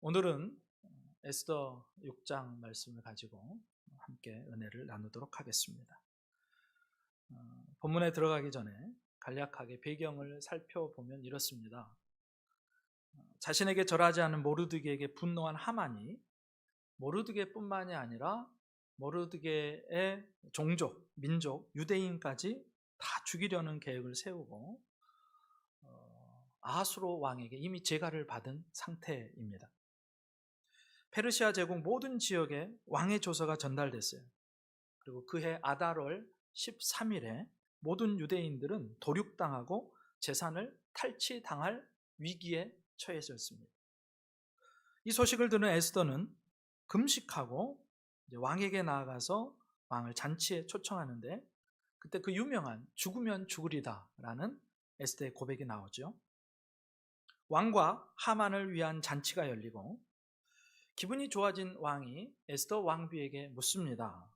오늘은 에스더 6장 말씀을 가지고 함께 은혜를 나누도록 하겠습니다. 본문에 들어가기 전에 간략하게 배경을 살펴보면 이렇습니다. 자신에게 절하지 않은 모르드게에게 분노한 하만이 모르드게뿐만이 아니라 모르드게의 종족, 민족, 유대인까지 다 죽이려는 계획을 세우고 아하수로 왕에게 이미 제가를 받은 상태입니다. 페르시아 제국 모든 지역에 왕의 조서가 전달됐어요. 그리고 그해 아달월 13일에 모든 유대인들은 도륙당하고 재산을 탈취당할 위기에 처해졌습니다. 이 소식을 들은 에스더는 금식하고 왕에게 나아가서 왕을 잔치에 초청하는데, 그때 그 유명한 죽으면 죽으리다 라는 에스더의 고백이 나오죠. 왕과 하만을 위한 잔치가 열리고 기분이 좋아진 왕이 에스더 왕비에게 묻습니다.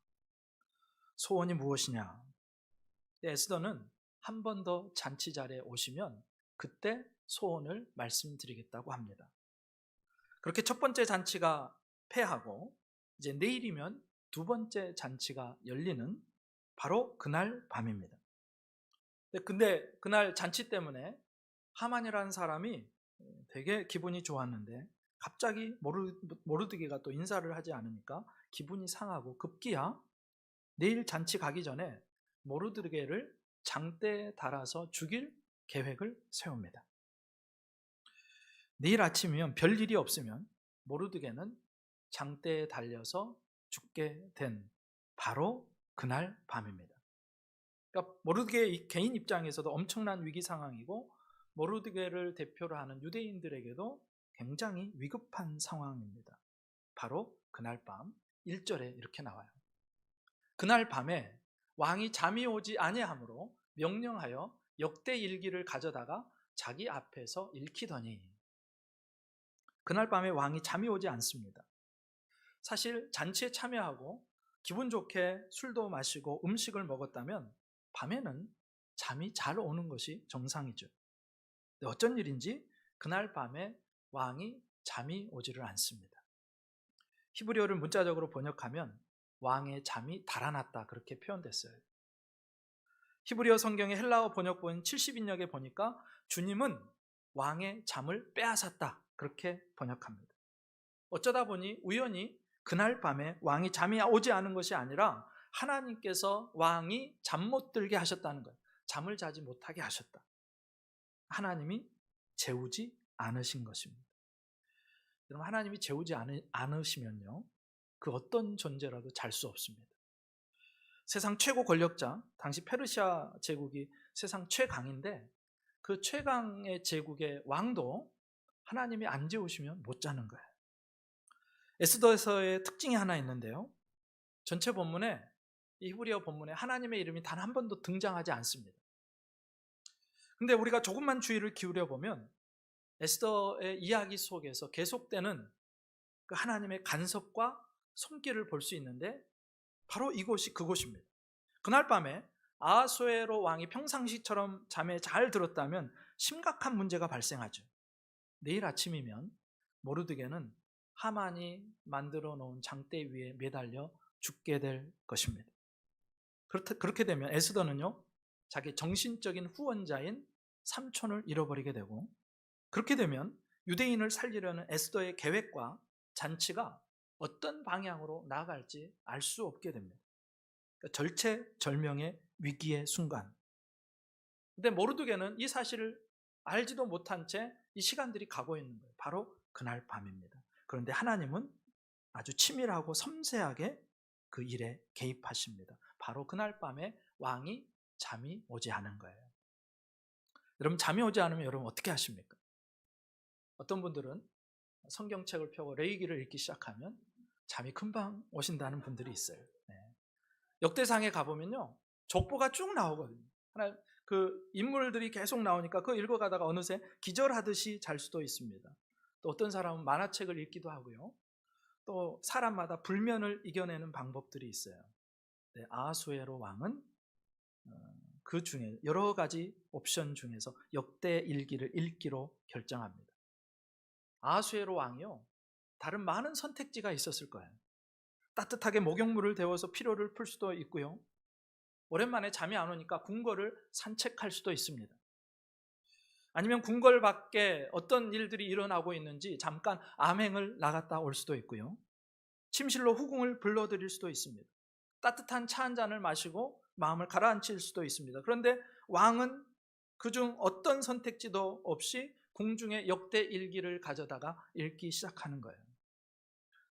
소원이 무엇이냐? 에스더는 한 번 더 잔치 자리에 오시면 그때 소원을 말씀드리겠다고 합니다. 그렇게 첫 번째 잔치가 패하고 이제 내일이면 두 번째 잔치가 열리는 바로 그날 밤입니다. 근데 그날 잔치 때문에 하만이라는 사람이 되게 기분이 좋았는데 갑자기 모르드게가 또 인사를 하지 않으니까 기분이 상하고 급기야 내일 잔치 가기 전에 모르드게를 장대에 달아서 죽일 계획을 세웁니다. 내일 아침이면 별일이 없으면 모르드게는 장대에 달려서 죽게 된 바로 그날 밤입니다. 그러니까 모르드게 개인 입장에서도 엄청난 위기 상황이고 모르드게를 대표로 하는 유대인들에게도 굉장히 위급한 상황입니다. 바로 그날 밤 1절에 이렇게 나와요. 그날 밤에 왕이 잠이 오지 아니하므로 명령하여 역대 일기를 가져다가 자기 앞에서 읽히더니, 그날 밤에 왕이 잠이 오지 않습니다. 사실 잔치에 참여하고 기분 좋게 술도 마시고 음식을 먹었다면 밤에는 잠이 잘 오는 것이 정상이죠. 어쩐 일인지 그날 밤에 왕이 잠이 오지를 않습니다. 히브리어를 문자적으로 번역하면 왕의 잠이 달아났다 그렇게 표현됐어요. 히브리어 성경의 헬라어 번역본 70인역에 보니까 주님은 왕의 잠을 빼앗았다 그렇게 번역합니다. 어쩌다 보니 우연히 그날 밤에 왕이 잠이 오지 않은 것이 아니라 하나님께서 왕이 잠 못 들게 하셨다는 거예요. 잠을 자지 못하게 하셨다. 하나님이 재우지 않으신 것입니다. 여러분, 하나님이 재우지 않으시면요, 그 어떤 존재라도 잘 수 없습니다. 세상 최고 권력자, 당시 페르시아 제국이 세상 최강인데 그 최강의 제국의 왕도 하나님이 안 재우시면 못 자는 거예요. 에스더서의 특징이 하나 있는데요, 전체 본문에, 이 히브리어 본문에 하나님의 이름이 단 한 번도 등장하지 않습니다. 근데 우리가 조금만 주의를 기울여 보면 에스더의 이야기 속에서 계속되는 그 하나님의 간섭과 손길을 볼 수 있는데 바로 이곳이 그곳입니다. 그날 밤에 아하수에로 왕이 평상시처럼 잠에 잘 들었다면 심각한 문제가 발생하죠. 내일 아침이면 모르드게는 하만이 만들어 놓은 장대 위에 매달려 죽게 될 것입니다. 그렇게 되면 에스더는요, 자기 정신적인 후원자인 삼촌을 잃어버리게 되고, 그렇게 되면 유대인을 살리려는 에스더의 계획과 잔치가 어떤 방향으로 나아갈지 알 수 없게 됩니다. 그러니까 절체절명의 위기의 순간. 근데 모르드게는 이 사실을 알지도 못한 채 이 시간들이 가고 있는 거예요. 바로 그날 밤입니다. 그런데 하나님은 아주 치밀하고 섬세하게 그 일에 개입하십니다. 바로 그날 밤에 왕이 잠이 오지 않은 거예요. 여러분, 잠이 오지 않으면 여러분 어떻게 하십니까? 어떤 분들은 성경책을 펴고 레위기를 읽기 시작하면 잠이 금방 오신다는 분들이 있어요. 역대상에 가보면요, 족보가 쭉 나오거든요. 그 인물들이 계속 나오니까 그거 읽어가다가 어느새 기절하듯이 잘 수도 있습니다. 또 어떤 사람은 만화책을 읽기도 하고요. 또 사람마다 불면을 이겨내는 방법들이 있어요. 아하수에로 왕은 그 중에 여러 가지 옵션 중에서 역대 일기를 읽기로 결정합니다. 아하수에로 왕이요, 다른 많은 선택지가 있었을 거예요. 따뜻하게 목욕물을 데워서 피로를 풀 수도 있고요. 오랜만에 잠이 안 오니까 궁궐을 산책할 수도 있습니다. 아니면 궁궐 밖에 어떤 일들이 일어나고 있는지 잠깐 암행을 나갔다 올 수도 있고요. 침실로 후궁을 불러들일 수도 있습니다. 따뜻한 차 한 잔을 마시고 마음을 가라앉힐 수도 있습니다. 그런데 왕은 그중 어떤 선택지도 없이 궁중의 역대 일기를 가져다가 읽기 시작하는 거예요.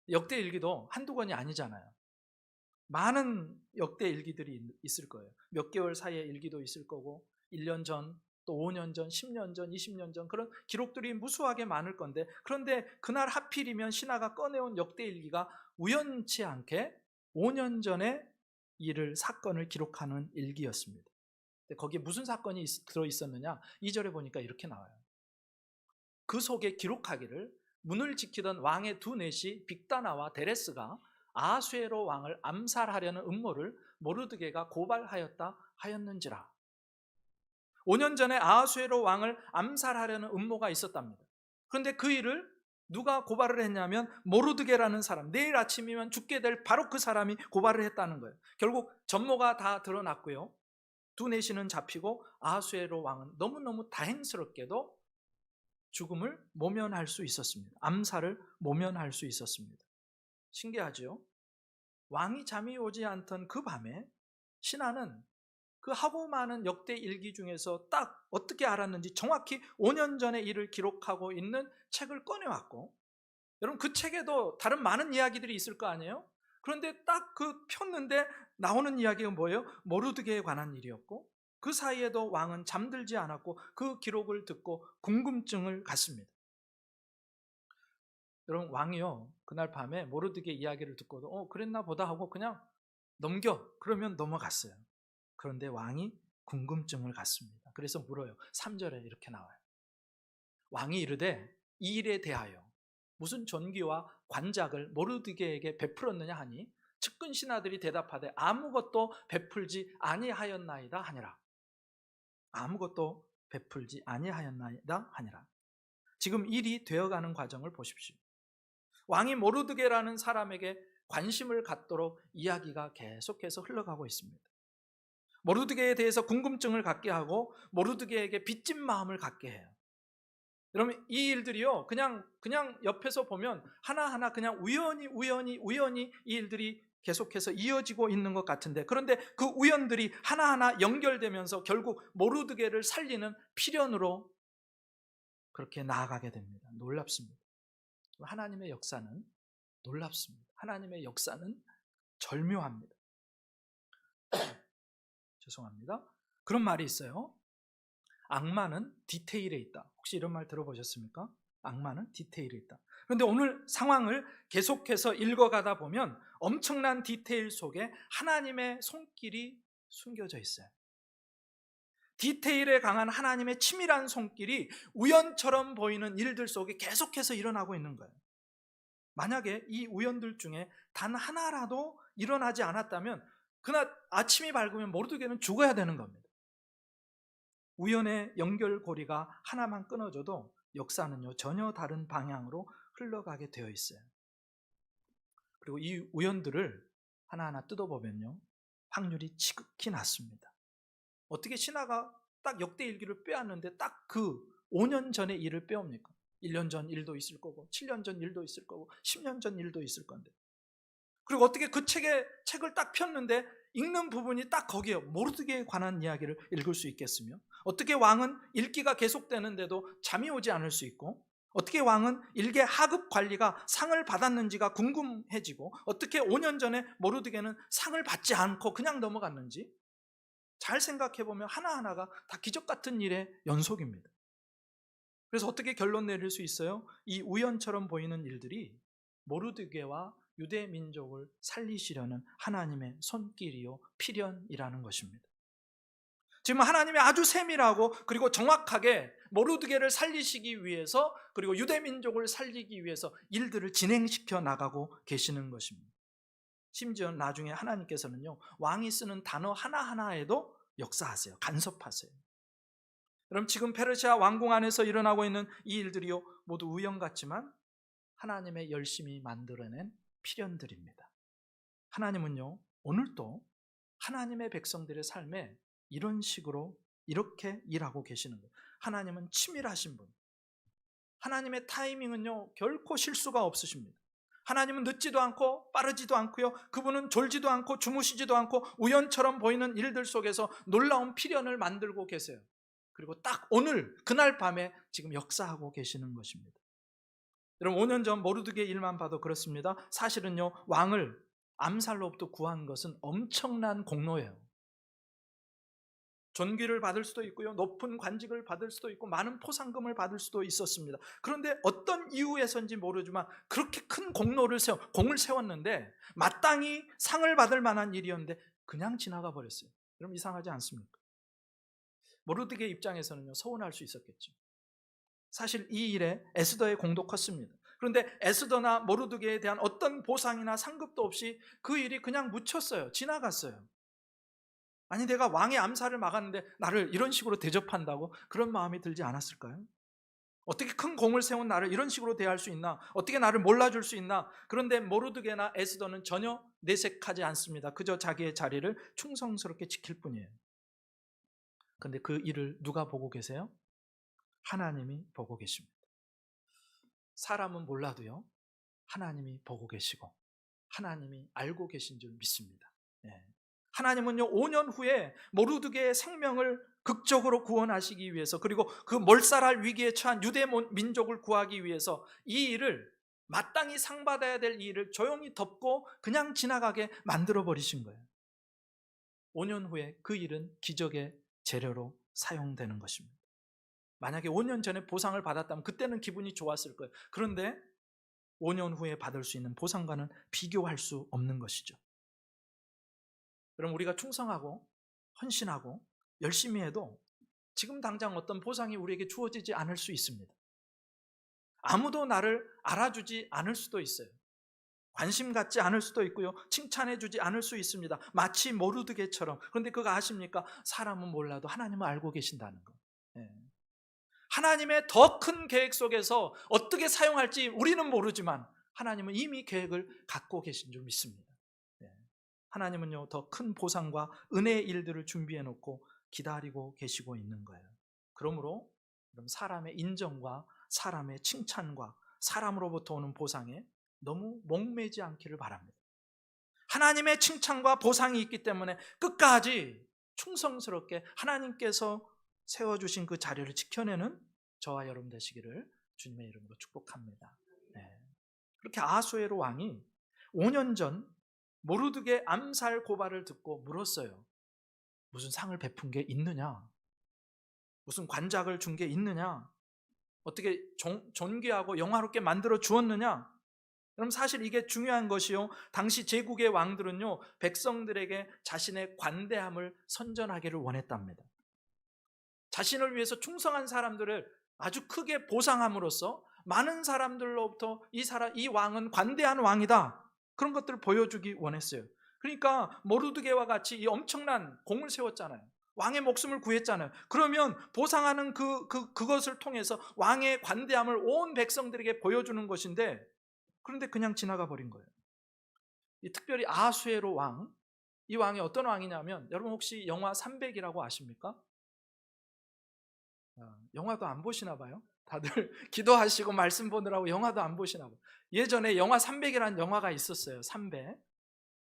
역대 일기도 한두 권이 아니잖아요. 많은 역대 일기들이 있을 거예요. 몇 개월 사이의 일기도 있을 거고 1년 전, 또 5년 전, 10년 전, 20년 전 그런 기록들이 무수하게 많을 건데, 그런데 그날 하필이면 신하가 꺼내온 역대 일기가 우연치 않게 5년 전에 사건을 기록하는 일기였습니다. 거기에 무슨 사건이 들어있었느냐? 2절에 보니까 이렇게 나와요. 그 속에 기록하기를 문을 지키던 왕의 두 넷이 빅다나와 데레스가 아수에로 왕을 암살하려는 음모를 모르드게가 고발하였다 하였는지라. 5년 전에 아수에로 왕을 암살하려는 음모가 있었답니다. 그런데 그 일을 누가 고발을 했냐면 모르드게라는 사람, 내일 아침이면 죽게 될 바로 그 사람이 고발을 했다는 거예요. 결국 전모가 다 드러났고요. 두 내시는 잡히고 아수에로 왕은 너무너무 다행스럽게도 죽음을 모면할 수 있었습니다. 암살을 모면할 수 있었습니다. 신기하죠? 왕이 잠이 오지 않던 그 밤에 신하는 그 하고 많은 역대 일기 중에서 딱 어떻게 알았는지 정확히 5년 전의 일을 기록하고 있는 책을 꺼내왔고, 여러분 그 책에도 다른 많은 이야기들이 있을 거 아니에요? 그런데 딱 그 폈는데 나오는 이야기가 뭐예요? 모르드게에 관한 일이었고, 그 사이에도 왕은 잠들지 않았고 그 기록을 듣고 궁금증을 갖습니다. 여러분 왕이요 그날 밤에 모르드게 이야기를 듣고도 그랬나 보다 하고 그냥 그러면 넘어갔어요. 그런데 왕이 궁금증을 갖습니다. 그래서 물어요. 3절에 이렇게 나와요. 왕이 이르되 이 일에 대하여 무슨 존귀와 관작을 모르드게에게 베풀었느냐 하니 측근 신하들이 대답하되 아무것도 베풀지 아니하였나이다 하니라. 아무것도 베풀지 아니하였나이다 하니라. 지금 일이 되어가는 과정을 보십시오. 왕이 모르드게라는 사람에게 관심을 갖도록 이야기가 계속해서 흘러가고 있습니다. 모르드게에 대해서 궁금증을 갖게 하고 모르드게에게 빚진 마음을 갖게 해요. 여러분 이 일들이요 그냥 옆에서 보면 하나하나 그냥 우연히 이 일들이 계속해서 이어지고 있는 것 같은데, 그런데 그 우연들이 하나하나 연결되면서 결국 모르드게를 살리는 필연으로 그렇게 나아가게 됩니다. 놀랍습니다. 하나님의 역사는 놀랍습니다. 하나님의 역사는 절묘합니다. 죄송합니다. 그런 말이 있어요. 악마는 디테일에 있다. 혹시 이런 말 들어보셨습니까? 악마는 디테일에 있다. 그런데 오늘 상황을 계속해서 읽어가다 보면 엄청난 디테일 속에 하나님의 손길이 숨겨져 있어요. 디테일에 강한 하나님의 치밀한 손길이 우연처럼 보이는 일들 속에 계속해서 일어나고 있는 거예요. 만약에 이 우연들 중에 단 하나라도 일어나지 않았다면 그날 아침이 밝으면 모르드게는 죽어야 되는 겁니다. 우연의 연결고리가 하나만 끊어져도 역사는요 전혀 다른 방향으로 흘러가게 되어 있어요. 그리고 이 우연들을 하나하나 뜯어보면요 확률이 지극히 낮습니다. 어떻게 신하가 딱 역대 일기를 빼앗는데 딱 그 5년 전의 일을 빼옵니까? 1년 전 일도 있을 거고 7년 전 일도 있을 거고 10년 전 일도 있을 건데, 그리고 어떻게 그 책을 딱 폈는데 읽는 부분이 딱 거기에 모르드게에 관한 이야기를 읽을 수 있겠으며, 어떻게 왕은 읽기가 계속되는데도 잠이 오지 않을 수 있고, 어떻게 왕은 일개 하급 관리가 상을 받았는지가 궁금해지고, 어떻게 5년 전에 모르드게는 상을 받지 않고 그냥 넘어갔는지 잘 생각해보면 하나하나가 다 기적 같은 일의 연속입니다. 그래서 어떻게 결론 내릴 수 있어요? 이 우연처럼 보이는 일들이 모르드게와 유대 민족을 살리시려는 하나님의 손길이요 필연이라는 것입니다. 지금 하나님이 아주 세밀하고 그리고 정확하게 모르드게를 살리시기 위해서, 그리고 유대 민족을 살리기 위해서 일들을 진행시켜 나가고 계시는 것입니다. 심지어 나중에 하나님께서는요 왕이 쓰는 단어 하나하나에도 역사하세요. 간섭하세요. 여러분 지금 페르시아 왕궁 안에서 일어나고 있는 이 일들이요 모두 우연 같지만 하나님의 열심히 만들어낸 필연들입니다. 하나님은요, 오늘도 하나님의 백성들의 삶에 이런 식으로 이렇게 일하고 계시는 거예요. 하나님은 치밀하신 분. 하나님의 타이밍은요, 결코 실수가 없으십니다. 하나님은 늦지도 않고 빠르지도 않고요, 그분은 졸지도 않고 주무시지도 않고 우연처럼 보이는 일들 속에서 놀라운 필연을 만들고 계세요. 그리고 딱 오늘 그날 밤에 지금 역사하고 계시는 것입니다. 여러분, 5년 전 모르드게 일만 봐도 그렇습니다. 사실은요, 왕을 암살로부터 구한 것은 엄청난 공로예요. 존귀를 받을 수도 있고요, 높은 관직을 받을 수도 있고 많은 포상금을 받을 수도 있었습니다. 그런데 어떤 이유에서인지 모르지만 그렇게 큰 공을 세웠는데 마땅히 상을 받을 만한 일이었는데 그냥 지나가 버렸어요. 여러분, 이상하지 않습니까? 모르드게 입장에서는요, 서운할 수 있었겠죠. 사실 이 일에 에스더의 공도 컸습니다. 그런데 에스더나 모르드게에 대한 어떤 보상이나 상급도 없이 그 일이 그냥 묻혔어요. 지나갔어요. 아니, 내가 왕의 암살을 막았는데 나를 이런 식으로 대접한다고? 그런 마음이 들지 않았을까요? 어떻게 큰 공을 세운 나를 이런 식으로 대할 수 있나? 어떻게 나를 몰라줄 수 있나? 그런데 모르드게나 에스더는 전혀 내색하지 않습니다. 그저 자기의 자리를 충성스럽게 지킬 뿐이에요. 그런데 그 일을 누가 보고 계세요? 하나님이 보고 계십니다. 사람은 몰라도요, 하나님이 보고 계시고 하나님이 알고 계신 줄 믿습니다. 예. 하나님은요, 5년 후에 모르드게의 생명을 극적으로 구원하시기 위해서, 그리고 그 몰살할 위기에 처한 유대 민족을 구하기 위해서 이 일을, 마땅히 상받아야 될 이 일을 조용히 덮고 그냥 지나가게 만들어 버리신 거예요. 5년 후에 그 일은 기적의 재료로 사용되는 것입니다. 만약에 5년 전에 보상을 받았다면 그때는 기분이 좋았을 거예요. 그런데 5년 후에 받을 수 있는 보상과는 비교할 수 없는 것이죠. 그럼 우리가 충성하고 헌신하고 열심히 해도 지금 당장 어떤 보상이 우리에게 주어지지 않을 수 있습니다. 아무도 나를 알아주지 않을 수도 있어요. 관심 갖지 않을 수도 있고요, 칭찬해 주지 않을 수 있습니다. 마치 모르드게처럼. 그런데 그거 아십니까? 사람은 몰라도 하나님은 알고 계신다는 거. 예. 하나님의 더 큰 계획 속에서 어떻게 사용할지 우리는 모르지만 하나님은 이미 계획을 갖고 계신 줄 믿습니다. 하나님은요, 더 큰 보상과 은혜의 일들을 준비해 놓고 기다리고 계시고 있는 거예요. 그러므로 사람의 인정과 사람의 칭찬과 사람으로부터 오는 보상에 너무 목매지 않기를 바랍니다. 하나님의 칭찬과 보상이 있기 때문에 끝까지 충성스럽게 하나님께서 세워주신 그 자리를 지켜내는 저와 여러분 되시기를 주님의 이름으로 축복합니다. 네. 그렇게 아하수에로 왕이 5년 전 모르드게 암살 고발을 듣고 물었어요. 무슨 상을 베푼 게 있느냐? 무슨 관작을 준 게 있느냐? 어떻게 존귀하고 영화롭게 만들어 주었느냐? 그럼 사실 이게 중요한 것이요, 당시 제국의 왕들은요, 백성들에게 자신의 관대함을 선전하기를 원했답니다. 자신을 위해서 충성한 사람들을 아주 크게 보상함으로써 많은 사람들로부터 이 왕은 관대한 왕이다, 그런 것들을 보여주기 원했어요. 그러니까 모르드게와 같이 이 엄청난 공을 세웠잖아요. 왕의 목숨을 구했잖아요. 그러면 보상하는 그것을 통해서 왕의 관대함을 온 백성들에게 보여주는 것인데, 그런데 그냥 지나가 버린 거예요. 특별히 아하수에로 왕, 이 왕이 어떤 왕이냐면, 여러분 혹시 영화 300이라고 아십니까? 영화도 안 보시나 봐요. 다들 기도하시고 말씀 보느라고 영화도 안 보시나 봐요. 예전에 영화 300이라는 영화가 있었어요. 300.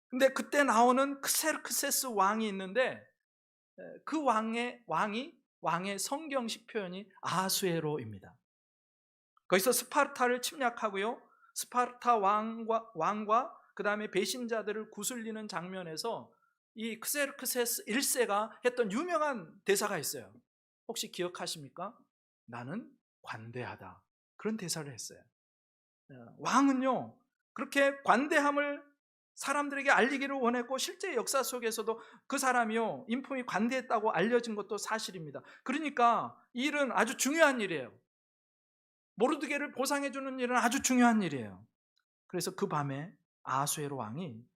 근데 그때 나오는 크세르크세스 왕이 있는데, 그 왕의 성경식 표현이 아하수에로입니다. 거기서 스파르타를 침략하고요, 스파르타 왕과 그 다음에 배신자들을 구슬리는 장면에서 이 크세르크세스 1세가 했던 유명한 대사가 있어요. 혹시 기억하십니까? 나는 관대하다, 그런 대사를 했어요. 왕은요, 그렇게 관대함을 사람들에게 알리기를 원했고, 실제 역사 속에서도 그 사람이요, 인품이 관대했다고 알려진 것도 사실입니다. 그러니까 이 일은 아주 중요한 일이에요. 모르드게를 보상해 주는 일은 아주 중요한 일이에요. 그래서 그 밤에 아하수에로 왕이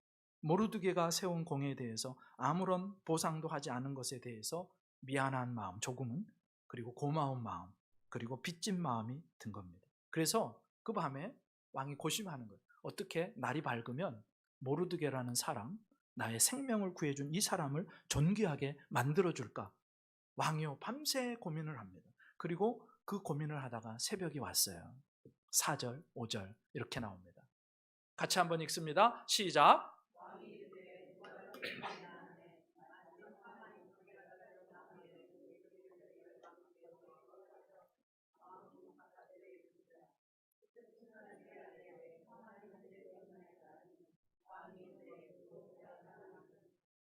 모르드게가 세운 공에 대해서 아무런 보상도 하지 않은 것에 대해서 미안한 마음 조금은, 그리고 고마운 마음, 그리고 빚진 마음이 든 겁니다. 그래서 그 밤에 왕이 고심하는 거예요. 어떻게 날이 밝으면 모르드게라는 사람, 나의 생명을 구해준 이 사람을 존귀하게 만들어줄까? 왕이요 밤새 고민을 합니다. 그리고 그 고민을 하다가 새벽이 왔어요. 4절, 5절 이렇게 나옵니다. 같이 한번 읽습니다. 시작.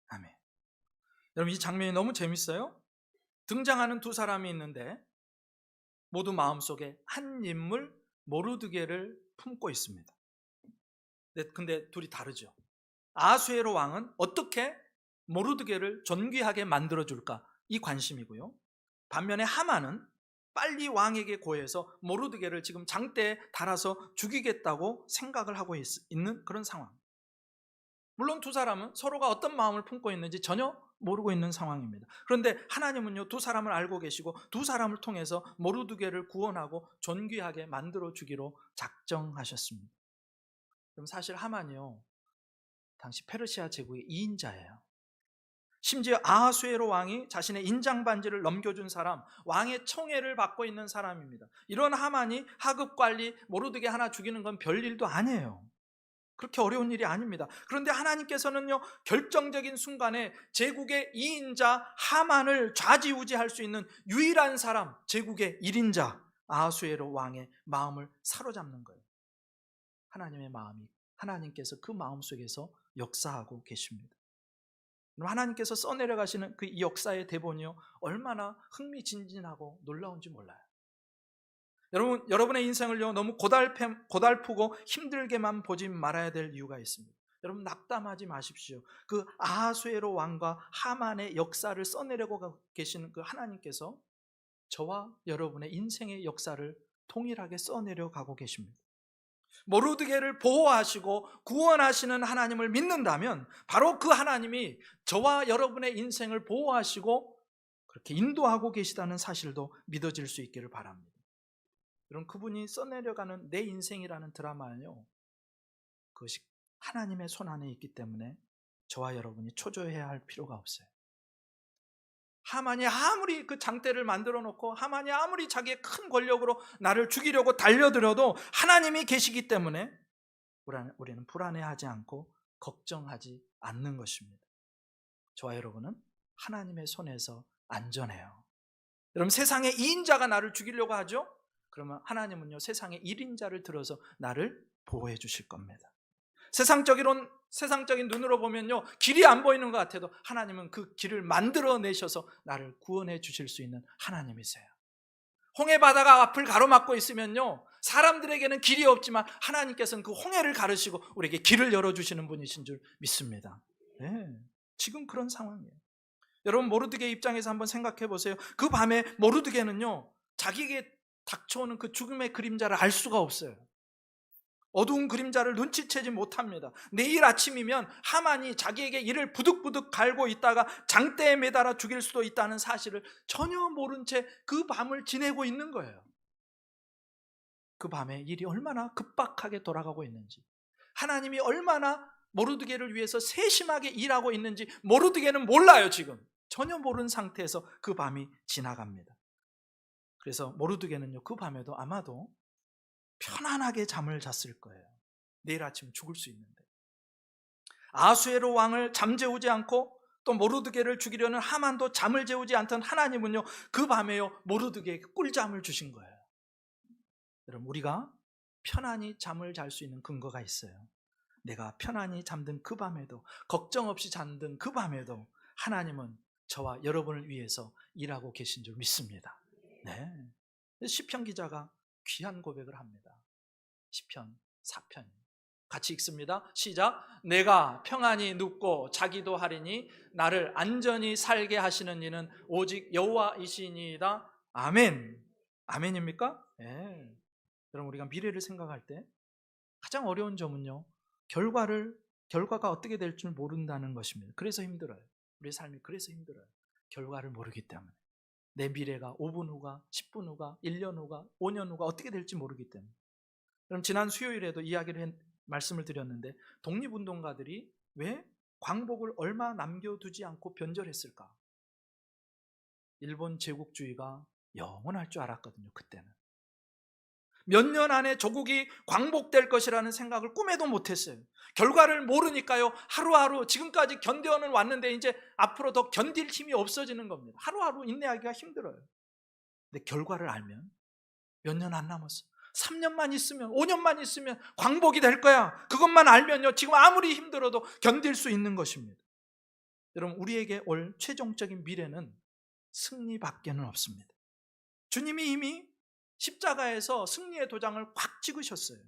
아멘. 여러분 이 장면이 너무 재밌어요. 등장하는 두 사람이 있는데 모두 마음속에 한 인물 모르드게를 품고 있습니다. 근데 둘이 다르죠. 아수에로 왕은 어떻게 모르드게를 존귀하게 만들어줄까? 이 관심이고요. 반면에 하만은 빨리 왕에게 고해서 모르드게를 지금 장대에 달아서 죽이겠다고 생각을 하고 있는 그런 상황. 물론 두 사람은 서로가 어떤 마음을 품고 있는지 전혀 모르고 있는 상황입니다. 그런데 하나님은요 두 사람을 알고 계시고 두 사람을 통해서 모르드게를 구원하고 존귀하게 만들어 주기로 작정하셨습니다. 그럼 사실 하만이요 당시 페르시아 제국의 2인자예요. 심지어 아하수에로 왕이 자신의 인장 반지를 넘겨준 사람, 왕의 청애를 받고 있는 사람입니다. 이런 하만이 하급 관리 모르드게 하나 죽이는 건 별일도 아니에요. 그렇게 어려운 일이 아닙니다. 그런데 하나님께서는요 결정적인 순간에 제국의 2인자 하만을 좌지우지할 수 있는 유일한 사람, 제국의 1인자 아하수에로 왕의 마음을 사로잡는 거예요. 하나님의 마음이, 하나님께서 그 마음 속에서 역사하고 계십니다. 하나님께서 써내려 가시는 그 역사의 대본이요 얼마나 흥미진진하고 놀라운지 몰라요. 여러분의 인생을요 너무 고달프고 힘들게만 보지 말아야 될 이유가 있습니다. 여러분 낙담하지 마십시오. 그 아하수에로 왕과 하만의 역사를 써내려고 계시는 그 하나님께서 저와 여러분의 인생의 역사를 동일하게 써내려 가고 계십니다. 모르드게를 보호하시고 구원하시는 하나님을 믿는다면 바로 그 하나님이 저와 여러분의 인생을 보호하시고 그렇게 인도하고 계시다는 사실도 믿어질 수 있기를 바랍니다. 여러분 그분이 써내려가는 내 인생이라는 드라마는요 그것이 하나님의 손 안에 있기 때문에 저와 여러분이 초조해야 할 필요가 없어요. 하만이 아무리 그 장대를 만들어 놓고 하만이 아무리 자기의 큰 권력으로 나를 죽이려고 달려들어도 하나님이 계시기 때문에 우리는 불안해하지 않고 걱정하지 않는 것입니다. 저와 여러분은 하나님의 손에서 안전해요. 여러분 세상에 2인자가 나를 죽이려고 하죠? 그러면 하나님은요 세상에 1인자를 들어서 나를 보호해 주실 겁니다. 세상적인 눈으로 보면요 길이 안 보이는 것 같아도 하나님은 그 길을 만들어내셔서 나를 구원해 주실 수 있는 하나님이세요. 홍해 바다가 앞을 가로막고 있으면요 사람들에게는 길이 없지만 하나님께서는 그 홍해를 가르시고 우리에게 길을 열어주시는 분이신 줄 믿습니다. 네, 지금 그런 상황이에요. 여러분 모르드게 입장에서 한번 생각해 보세요. 그 밤에 모르드게는요 자기에게 닥쳐오는 그 죽음의 그림자를 알 수가 없어요. 어두운 그림자를 눈치채지 못합니다. 내일 아침이면 하만이 자기에게 이를 부득부득 갈고 있다가 장대에 매달아 죽일 수도 있다는 사실을 전혀 모른 채 그 밤을 지내고 있는 거예요. 그 밤에 일이 얼마나 급박하게 돌아가고 있는지, 하나님이 얼마나 모르드게를 위해서 세심하게 일하고 있는지 모르드게는 몰라요. 지금 전혀 모르는 상태에서 그 밤이 지나갑니다. 그래서 모르드게는요 그 밤에도 아마도 편안하게 잠을 잤을 거예요. 내일 아침 죽을 수 있는데. 아수에로 왕을 잠재우지 않고 또 모르드게를 죽이려는 하만도 잠을 재우지 않던 하나님은요 그 밤에요 모르드게에게 꿀잠을 주신 거예요. 여러분 우리가 편안히 잠을 잘 수 있는 근거가 있어요. 내가 편안히 잠든 그 밤에도, 걱정 없이 잠든 그 밤에도 하나님은 저와 여러분을 위해서 일하고 계신 줄 믿습니다. 네. 시편 기자가 귀한 고백을 합니다. 시편 4편 같이 읽습니다. 시작. 내가 평안히 눕고 자기도 하리니 나를 안전히 살게 하시는 이는 오직 여호와이시니이다. 아멘. 아멘입니까? 네. 여러분 우리가 미래를 생각할 때 가장 어려운 점은요 결과가 어떻게 될 줄 모른다는 것입니다. 그래서 힘들어요. 우리 삶이 그래서 힘들어요. 결과를 모르기 때문에. 내 미래가 5분 후가, 10분 후가, 1년 후가, 5년 후가 어떻게 될지 모르기 때문에. 그럼 지난 수요일에도 말씀을 드렸는데 독립운동가들이 왜 광복을 얼마 남겨두지 않고 변절했을까? 일본 제국주의가 영원할 줄 알았거든요. 그때는 몇 년 안에 조국이 광복될 것이라는 생각을 꿈에도 못했어요. 결과를 모르니까요, 하루하루 지금까지 견뎌는 왔는데 이제 앞으로 더 견딜 힘이 없어지는 겁니다. 하루하루 인내하기가 힘들어요. 근데 결과를 알면 몇 년 안 남았어. 3년만 있으면, 5년만 있으면 광복이 될 거야. 그것만 알면요, 지금 아무리 힘들어도 견딜 수 있는 것입니다. 여러분, 우리에게 올 최종적인 미래는 승리밖에는 없습니다. 주님이 이미 십자가에서 승리의 도장을 꽉 찍으셨어요.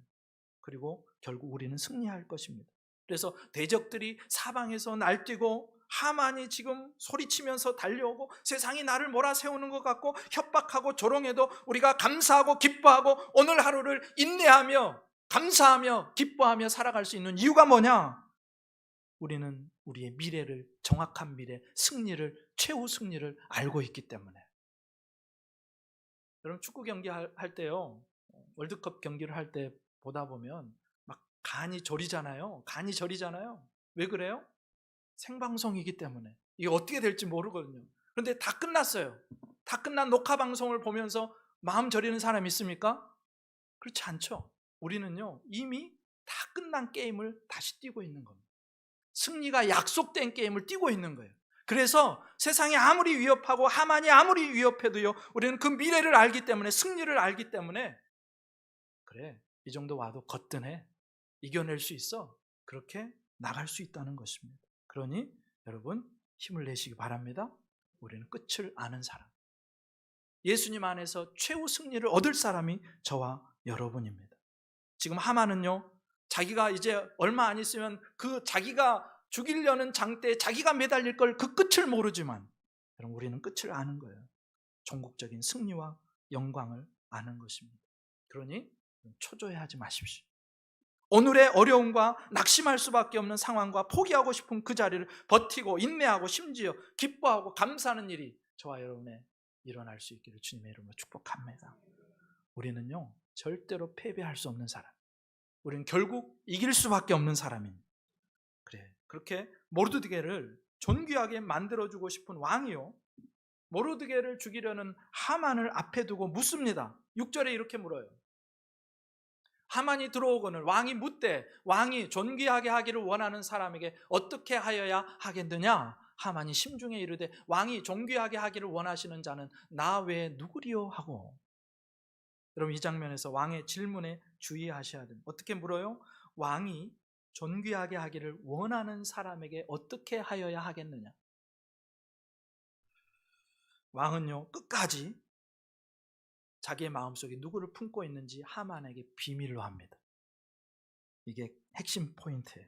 그리고 결국 우리는 승리할 것입니다. 그래서 대적들이 사방에서 날뛰고 하만이 지금 소리치면서 달려오고 세상이 나를 몰아세우는 것 같고 협박하고 조롱해도 우리가 감사하고 기뻐하고 오늘 하루를 인내하며 감사하며 기뻐하며 살아갈 수 있는 이유가 뭐냐? 우리는 우리의 미래를, 정확한 미래, 승리를, 최후 승리를 알고 있기 때문에. 여러분, 축구 경기 할 때요, 월드컵 경기를 할 때 보다 보면 막 간이 저리잖아요. 간이 저리잖아요. 왜 그래요? 생방송이기 때문에. 이게 어떻게 될지 모르거든요. 그런데 다 끝났어요. 다 끝난 녹화 방송을 보면서 마음 저리는 사람 있습니까? 그렇지 않죠. 우리는요, 이미 다 끝난 게임을 다시 뛰고 있는 겁니다. 승리가 약속된 게임을 뛰고 있는 거예요. 그래서 세상이 아무리 위협하고 하만이 아무리 위협해도요, 우리는 그 미래를 알기 때문에, 승리를 알기 때문에, 그래, 이 정도 와도 거뜬해, 이겨낼 수 있어, 그렇게 나갈 수 있다는 것입니다. 그러니 여러분, 힘을 내시기 바랍니다. 우리는 끝을 아는 사람, 예수님 안에서 최후 승리를 얻을 사람이 저와 여러분입니다. 지금 하만은요, 자기가 이제 얼마 안 있으면 그 자기가 죽이려는 장대에 자기가 매달릴 걸 그 끝을 모르지만, 여러분, 우리는 끝을 아는 거예요. 종국적인 승리와 영광을 아는 것입니다. 그러니 초조해하지 마십시오. 오늘의 어려움과 낙심할 수밖에 없는 상황과 포기하고 싶은 그 자리를 버티고 인내하고 심지어 기뻐하고 감사하는 일이 저와 여러분의 일어날 수 있기를 주님의 이름으로 축복합니다. 우리는요, 절대로 패배할 수 없는 사람, 우리는 결국 이길 수밖에 없는 사람입니다. 그래, 그렇게 모르드게를 존귀하게 만들어주고 싶은 왕이요, 모르드게를 죽이려는 하만을 앞에 두고 묻습니다. 6절에 이렇게 물어요. 하만이 들어오거늘 왕이 묻되 왕이 존귀하게 하기를 원하는 사람에게 어떻게 하여야 하겠느냐? 하만이 심중에 이르되 왕이 존귀하게 하기를 원하시는 자는 나 외에 누구리요? 하고. 여러분, 이 장면에서 왕의 질문에 주의하셔야 됩니다. 어떻게 물어요? 왕이 존귀하게 하기를 원하는 사람에게 어떻게 하여야 하겠느냐? 왕은요, 끝까지 자기의 마음속에 누구를 품고 있는지 하만에게 비밀로 합니다. 이게 핵심 포인트예요.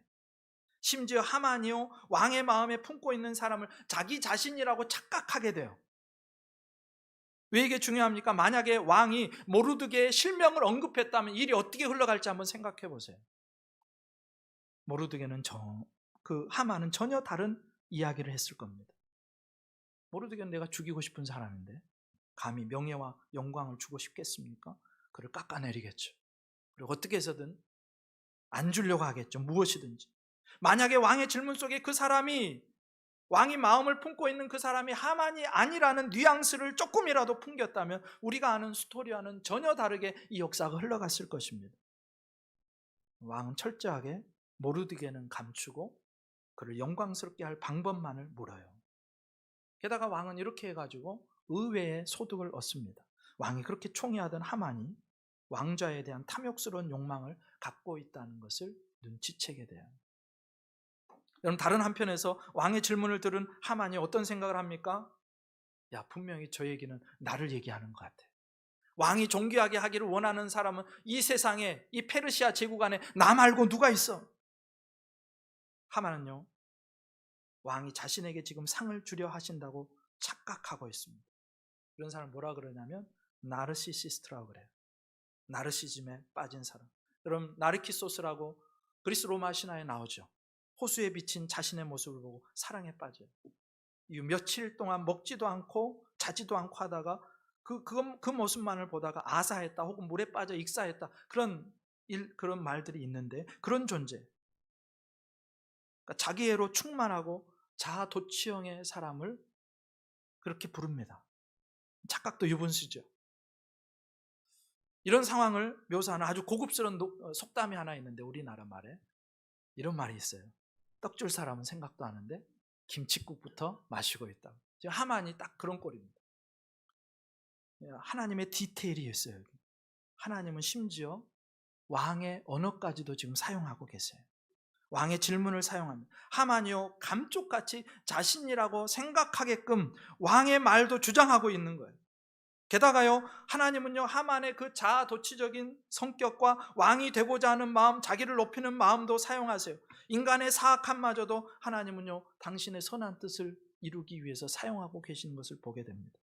심지어 하만이요, 왕의 마음에 품고 있는 사람을 자기 자신이라고 착각하게 돼요. 왜 이게 중요합니까? 만약에 왕이 모르드게의 실명을 언급했다면 일이 어떻게 흘러갈지 한번 생각해 보세요. 모르드게는 그 하만은 전혀 다른 이야기를 했을 겁니다. 모르드게는 내가 죽이고 싶은 사람인데 감히 명예와 영광을 주고 싶겠습니까? 그를 깎아내리겠죠. 그리고 어떻게 해서든 안 주려고 하겠죠. 무엇이든지. 만약에 왕의 질문 속에 그 사람이, 왕이 마음을 품고 있는 그 사람이 하만이 아니라는 뉘앙스를 조금이라도 풍겼다면 우리가 아는 스토리와는 전혀 다르게 이 역사가 흘러갔을 것입니다. 왕은 철저하게 모르드게는 감추고 그를 영광스럽게 할 방법만을 물어요. 게다가 왕은 이렇게 해가지고 의외의 소득을 얻습니다. 왕이 그렇게 총애하던 하만이 왕좌에 대한 탐욕스러운 욕망을 갖고 있다는 것을 눈치채게 돼요. 여러분, 다른 한편에서 왕의 질문을 들은 하만이 어떤 생각을 합니까? 야, 분명히 저 얘기는 나를 얘기하는 것 같아. 왕이 존귀하게 하기를 원하는 사람은 이 세상에, 이 페르시아 제국 안에 나 말고 누가 있어? 하만은요, 왕이 자신에게 지금 상을 주려 하신다고 착각하고 있습니다. 이런 사람 뭐라 그러냐면 나르시시스트라고 그래요. 나르시즘에 빠진 사람. 여러분, 나르키소스라고 그리스 로마 신화에 나오죠. 호수에 비친 자신의 모습을 보고 사랑에 빠져요. 며칠 동안 먹지도 않고 자지도 않고 하다가 그 모습만을 보다가 아사했다 혹은 물에 빠져 익사했다, 그런 그런 말들이 있는데 그런 존재, 그러니까 자기애로 충만하고 자아도취형의 사람을 그렇게 부릅니다. 착각도 유분수죠. 이런 상황을 묘사하는 아주 고급스러운 속담이 하나 있는데 우리나라 말에 이런 말이 있어요. 떡 줄 사람은 생각도 하는데 김칫국부터 마시고 있다. 지금 하만이 딱 그런 꼴입니다. 하나님의 디테일이 있어요. 여기. 하나님은 심지어 왕의 언어까지도 지금 사용하고 계세요. 왕의 질문을 사용합니다. 하만이요, 감쪽같이 자신이라고 생각하게끔 왕의 말도 주장하고 있는 거예요. 게다가요, 하나님은요, 하만의 그 자아도취적인 성격과 왕이 되고자 하는 마음, 자기를 높이는 마음도 사용하세요. 인간의 사악함마저도 하나님은요, 당신의 선한 뜻을 이루기 위해서 사용하고 계시는 것을 보게 됩니다.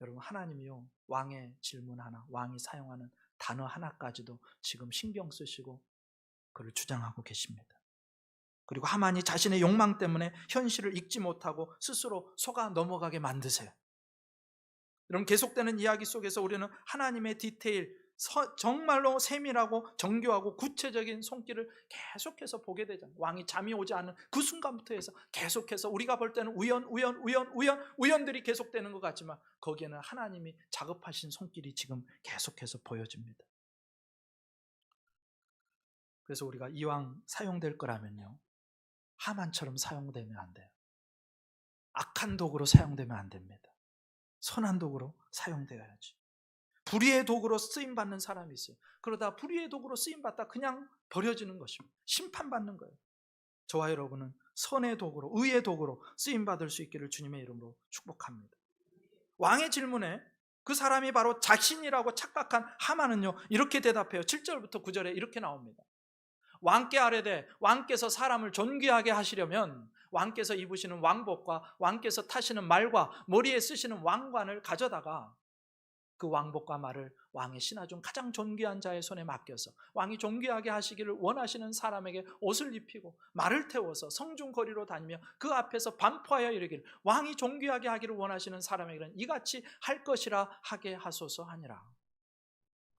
여러분, 하나님이요, 왕의 질문 하나, 왕이 사용하는 단어 하나까지도 지금 신경 쓰시고 그를 주장하고 계십니다. 그리고 하만이 자신의 욕망 때문에 현실을 읽지 못하고 스스로 속아 넘어가게 만드세요. 여러분, 계속되는 이야기 속에서 우리는 하나님의 디테일, 정말로 세밀하고 정교하고 구체적인 손길을 계속해서 보게 되잖아요. 왕이 잠이 오지 않는 그 순간부터 해서 계속해서 우리가 볼 때는 우연들이 계속되는 것 같지만 거기에는 하나님이 작업하신 손길이 지금 계속해서 보여집니다. 그래서 우리가 이왕 사용될 거라면요, 하만처럼 사용되면 안 돼요. 악한 도구로 사용되면 안 됩니다. 선한 도구로 사용되어야지. 불의의 도구로 쓰임받는 사람이 있어요. 그러다 불의의 도구로 쓰임받다 그냥 버려지는 것입니다. 심판받는 거예요. 저와 여러분은 선의 도구로, 의의 도구로 쓰임받을 수 있기를 주님의 이름으로 축복합니다. 왕의 질문에 그 사람이 바로 자신이라고 착각한 하만은요, 이렇게 대답해요. 7절부터 9절에 이렇게 나옵니다. 왕께 아뢰되 왕께서 사람을 존귀하게 하시려면 왕께서 입으시는 왕복과 왕께서 타시는 말과 머리에 쓰시는 왕관을 가져다가 그 왕복과 말을 왕의 신하 중 가장 존귀한 자의 손에 맡겨서 왕이 존귀하게 하시기를 원하시는 사람에게 옷을 입히고 말을 태워서 성중 거리로 다니며 그 앞에서 반포하여 이르기를 왕이 존귀하게 하기를 원하시는 사람에게는 이같이 할 것이라 하게 하소서 하니라.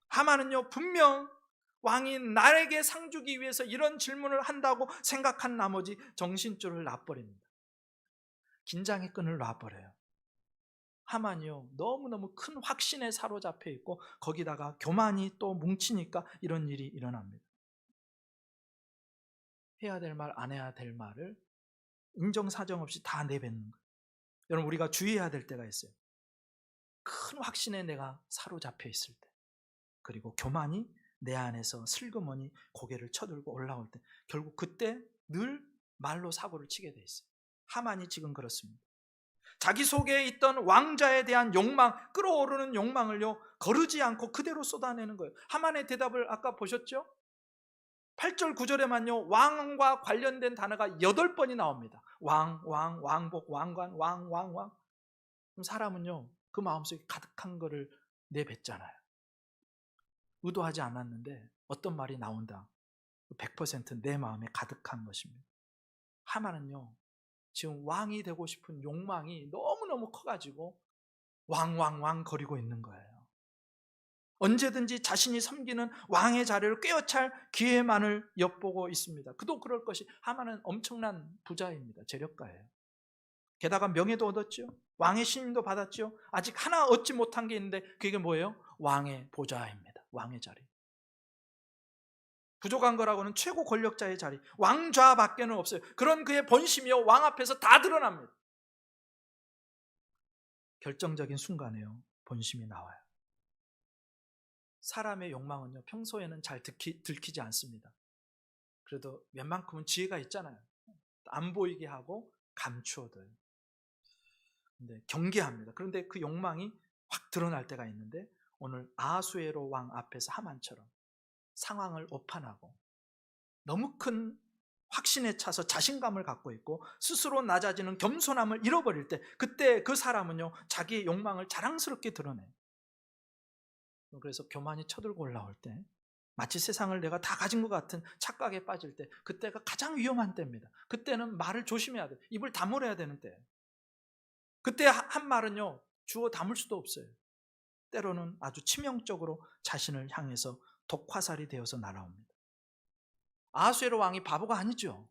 하만은요, 분명 왕이 나에게 상 주기 위해서 이런 질문을 한다고 생각한 나머지 정신줄을 놔버립니다. 긴장의 끈을 놔버려요. 하만이요, 너무너무 큰 확신에 사로잡혀 있고 거기다가 교만이 또 뭉치니까 이런 일이 일어납니다. 해야 될 말, 안 해야 될 말을 인정사정 없이 다 내뱉는 거예요. 여러분, 우리가 주의해야 될 때가 있어요. 큰 확신에 내가 사로잡혀 있을 때, 그리고 교만이 내 안에서 슬그머니 고개를 쳐들고 올라올 때, 결국 그때 늘 말로 사고를 치게 돼 있어요. 하만이 지금 그렇습니다. 자기 속에 있던 왕자에 대한 욕망, 끓어오르는 욕망을요, 거르지 않고 그대로 쏟아내는 거예요. 하만의 대답을 아까 보셨죠? 8절 9절에만요 왕과 관련된 단어가 8번이 나옵니다. 왕, 왕복, 왕관, 왕. 그럼 사람은요, 그 마음속에 가득한 거를 내뱉잖아요. 의도하지 않았는데 어떤 말이 나온다, 100% 내 마음에 가득한 것입니다. 하만은요, 지금 왕이 되고 싶은 욕망이 너무너무 커가지고 왕 거리고 있는 거예요. 언제든지 자신이 섬기는 왕의 자리를 꿰어찰 기회만을 엿보고 있습니다. 그도 그럴 것이, 하만은 엄청난 부자입니다. 재력가예요. 게다가 명예도 얻었죠. 왕의 신임도 받았죠. 아직 하나 얻지 못한 게 있는데 그게 뭐예요? 왕의 보좌입니다. 왕의 자리. 부족한 거라고는 최고 권력자의 자리, 왕좌밖에는 없어요. 그런 그의 본심이요, 왕 앞에서 다 드러납니다. 결정적인 순간에요, 본심이 나와요. 사람의 욕망은요, 평소에는 잘 들키지 않습니다. 그래도 웬만큼은 지혜가 있잖아요. 안 보이게 하고 감추어둬요. 근데 경계합니다. 그런데 그 욕망이 확 드러날 때가 있는데, 오늘 아하수에로 왕 앞에서 하만처럼 상황을 오판하고 너무 큰 확신에 차서 자신감을 갖고 있고 스스로 낮아지는 겸손함을 잃어버릴 때, 그때 그 사람은요, 자기의 욕망을 자랑스럽게 드러내요. 그래서 교만이 쳐들고 올라올 때, 마치 세상을 내가 다 가진 것 같은 착각에 빠질 때, 그때가 가장 위험한 때입니다. 그때는 말을 조심해야 돼요. 입을 다물어야 되는 때예요. 그때 한 말은요, 주워 담을 수도 없어요. 때로는 아주 치명적으로 자신을 향해서 독화살이 되어서 날아옵니다. 아하수에로 왕이 바보가 아니죠.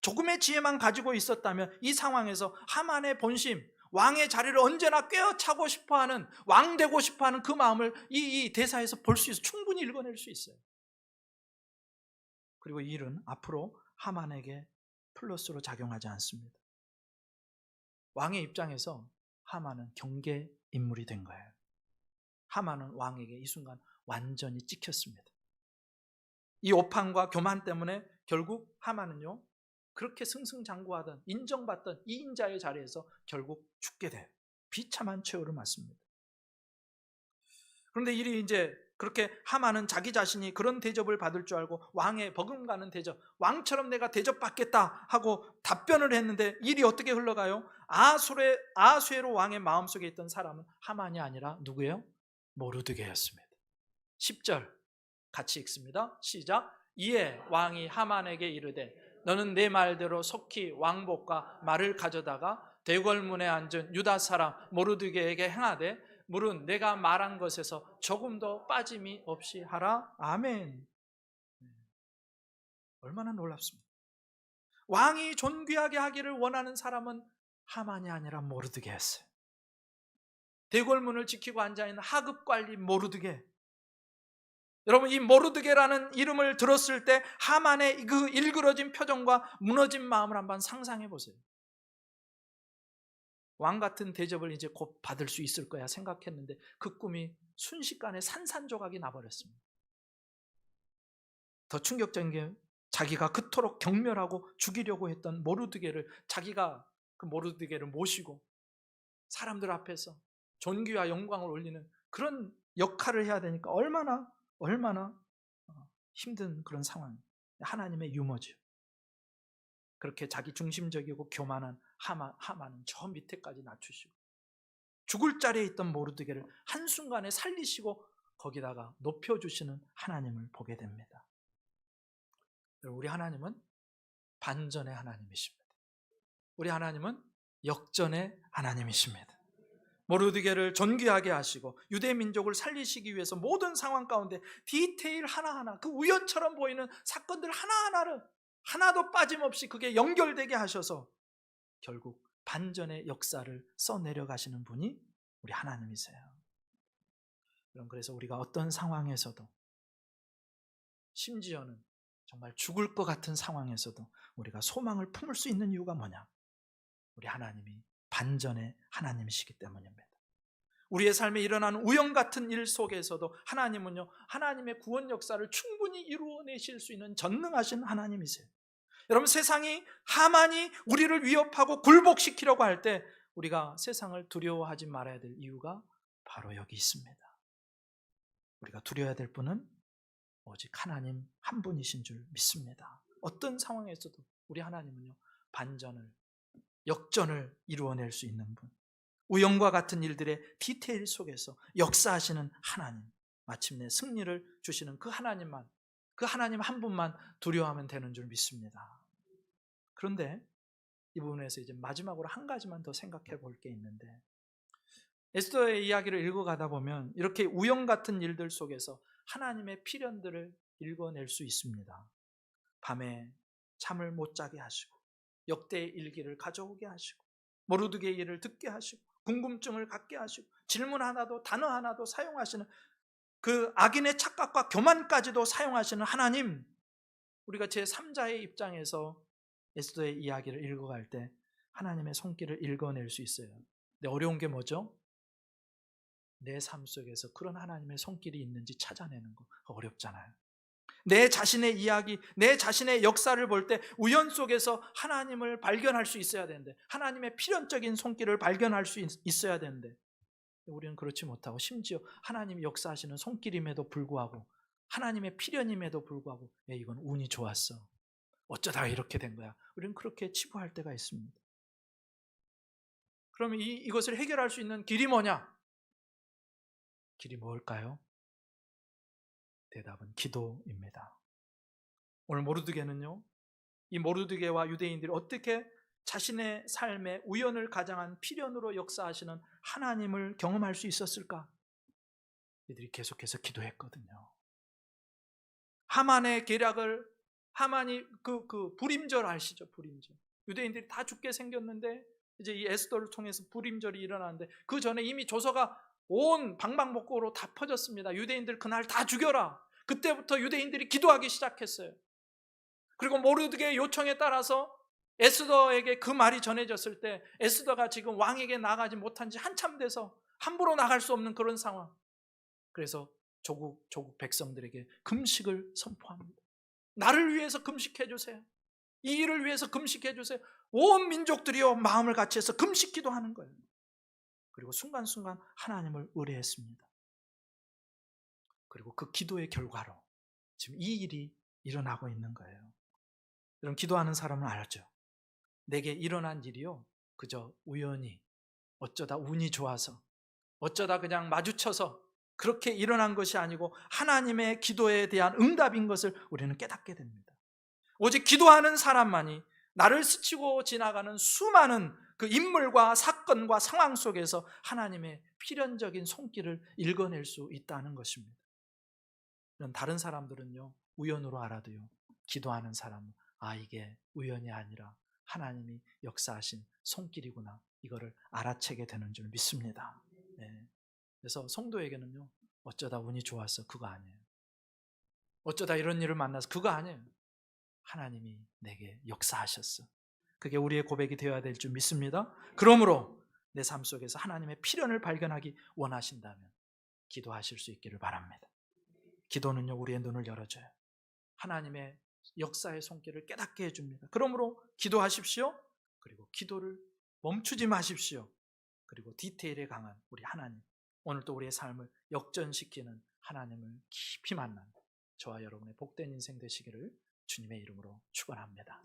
조금의 지혜만 가지고 있었다면 이 상황에서 하만의 본심, 왕의 자리를 언제나 꿰어차고 싶어하는, 왕 되고 싶어하는 그 마음을 이 대사에서 볼 수 있어, 충분히 읽어낼 수 있어요. 그리고 이 일은 앞으로 하만에게 플러스로 작용하지 않습니다. 왕의 입장에서 하만은 경계 인물이 된 거예요. 하만은 왕에게 이 순간 완전히 찍혔습니다. 이 오판과 교만 때문에 결국 하만은요, 그렇게 승승장구하던 인정받던 이인자의 자리에서 결국 죽게 돼요. 비참한 최후를 맞습니다. 그런데 일이 이제 그렇게 하만은 자기 자신이 그런 대접을 받을 줄 알고 왕의 버금가는 대접, 왕처럼 내가 대접받겠다 하고 답변을 했는데 일이 어떻게 흘러가요? 아하수에로 왕의 마음속에 있던 사람은 하만이 아니라 누구예요? 모르드게였습니다. 10절 같이 읽습니다. 시작. 이에 왕이 하만에게 이르되 너는 내 말대로 속히 왕복과 말을 가져다가 대궐문에 앉은 유다 사람 모르드게에게 행하되 물은 내가 말한 것에서 조금도 빠짐이 없이 하라. 아멘. 얼마나 놀랍습니까? 왕이 존귀하게 하기를 원하는 사람은 하만이 아니라 모르드게였어요. 대궐문을 지키고 앉아있는 하급관리 모르드게. 여러분, 이 모르드게라는 이름을 들었을 때 하만의 그 일그러진 표정과 무너진 마음을 한번 상상해 보세요. 왕 같은 대접을 이제 곧 받을 수 있을 거야 생각했는데 그 꿈이 순식간에 산산조각이 나버렸습니다. 더 충격적인 게 자기가 그토록 경멸하고 죽이려고 했던 모르드게를, 자기가 그 모르드게를 모시고 사람들 앞에서 존귀와 영광을 올리는 그런 역할을 해야 되니까 얼마나 힘든 그런 상황. 하나님의 유머죠. 그렇게 자기 중심적이고 교만한 하만은 저 밑에까지 낮추시고 죽을 자리에 있던 모르드게를 한순간에 살리시고 거기다가 높여주시는 하나님을 보게 됩니다. 우리 하나님은 반전의 하나님이십니다. 우리 하나님은 역전의 하나님이십니다. 모르드게를 존귀하게 하시고 유대 민족을 살리시기 위해서 모든 상황 가운데 디테일 하나하나, 그 우연처럼 보이는 사건들 하나하나를 하나도 빠짐없이 그게 연결되게 하셔서 결국 반전의 역사를 써내려 가시는 분이 우리 하나님이세요. 그래서 우리가 어떤 상황에서도, 심지어는 정말 죽을 것 같은 상황에서도 우리가 소망을 품을 수 있는 이유가 뭐냐? 우리 하나님이 반전의 하나님이시기 때문입니다. 우리의 삶에 일어나는 우연 같은 일 속에서도 하나님은요, 하나님의 구원 역사를 충분히 이루어내실 수 있는 전능하신 하나님이세요. 여러분, 세상이, 하만이 우리를 위협하고 굴복시키려고 할 때 우리가 세상을 두려워하지 말아야 될 이유가 바로 여기 있습니다. 우리가 두려워야 될 분은 오직 하나님 한 분이신 줄 믿습니다. 어떤 상황에서도 우리 하나님은요, 반전을, 역전을 이루어낼 수 있는 분, 우연과 같은 일들의 디테일 속에서 역사하시는 하나님, 마침내 승리를 주시는 그 하나님만, 그 하나님 한 분만 두려워하면 되는 줄 믿습니다. 그런데 이 부분에서 이제 마지막으로 한 가지만 더 생각해 볼 게 있는데, 에스더의 이야기를 읽어가다 보면 이렇게 우연 같은 일들 속에서 하나님의 필연들을 읽어낼 수 있습니다. 밤에 잠을 못 자게 하시고 역대의 일기를 가져오게 하시고 모르드게의 일을 듣게 하시고 궁금증을 갖게 하시고 질문 하나도, 단어 하나도 사용하시는, 그 악인의 착각과 교만까지도 사용하시는 하나님, 우리가 제3자의 입장에서 에스더의 이야기를 읽어갈 때 하나님의 손길을 읽어낼 수 있어요. 근데 어려운 게 뭐죠? 내 삶 속에서 그런 하나님의 손길이 있는지 찾아내는 거 어렵잖아요. 내 자신의 이야기, 내 자신의 역사를 볼 때 우연 속에서 하나님을 발견할 수 있어야 되는데, 하나님의 필연적인 손길을 발견할 수 있어야 되는데 우리는 그렇지 못하고, 심지어 하나님이 역사하시는 손길임에도 불구하고, 하나님의 필연임에도 불구하고 이건 운이 좋았어, 어쩌다가 이렇게 된 거야, 우리는 그렇게 치부할 때가 있습니다. 그러면 이것을 해결할 수 있는 길이 뭐냐? 길이 뭘까요? 대답은 기도입니다. 오늘 모르드게는요, 이 모르드게와 유대인들이 어떻게 자신의 삶에 우연을 가장한 필연으로 역사하시는 하나님을 경험할 수 있었을까? 이들이 계속해서 기도했거든요. 하만의 계략을, 하만이 그 불임절 아시죠? 불임절. 유대인들이 다 죽게 생겼는데 이제 이 에스더를 통해서 불임절이 일어나는데, 그 전에 이미 조서가 온 방방곡곡으로 다 퍼졌습니다. 유대인들 그날 다 죽여라. 그때부터 유대인들이 기도하기 시작했어요. 그리고 모르드게의 요청에 따라서 에스더에게 그 말이 전해졌을 때, 에스더가 지금 왕에게 나가지 못한 지 한참 돼서 함부로 나갈 수 없는 그런 상황. 그래서 조국 백성들에게 금식을 선포합니다. 나를 위해서 금식해 주세요. 이 일을 위해서 금식해 주세요. 온 민족들이요 마음을 같이 해서 금식 기도하는 거예요. 그리고 순간순간 하나님을 의뢰했습니다. 그리고 그 기도의 결과로 지금 이 일이 일어나고 있는 거예요. 여러분, 기도하는 사람은 알죠? 내게 일어난 일이요 그저 우연히, 어쩌다 운이 좋아서, 어쩌다 그냥 마주쳐서 그렇게 일어난 것이 아니고 하나님의 기도에 대한 응답인 것을 우리는 깨닫게 됩니다. 오직 기도하는 사람만이 나를 스치고 지나가는 수많은 그 인물과 사건과 상황 속에서 하나님의 필연적인 손길을 읽어낼 수 있다는 것입니다. 다른 사람들은요 우연으로 알아도요, 기도하는 사람은 이게 우연이 아니라 하나님이 역사하신 손길이구나, 이거를 알아채게 되는 줄 믿습니다. 네. 그래서 성도에게는요, 어쩌다 운이 좋았어, 그거 아니에요. 어쩌다 이런 일을 만나서, 그거 아니에요. 하나님이 내게 역사하셨어. 그게 우리의 고백이 되어야 될 줄 믿습니다. 그러므로 내 삶 속에서 하나님의 필연을 발견하기 원하신다면 기도하실 수 있기를 바랍니다. 기도는요 우리의 눈을 열어줘요. 하나님의 역사의 손길을 깨닫게 해줍니다. 그러므로 기도하십시오. 그리고 기도를 멈추지 마십시오. 그리고 디테일에 강한 우리 하나님, 오늘도 우리의 삶을 역전시키는 하나님을 깊이 만난 저와 여러분의 복된 인생 되시기를 주님의 이름으로 축원합니다.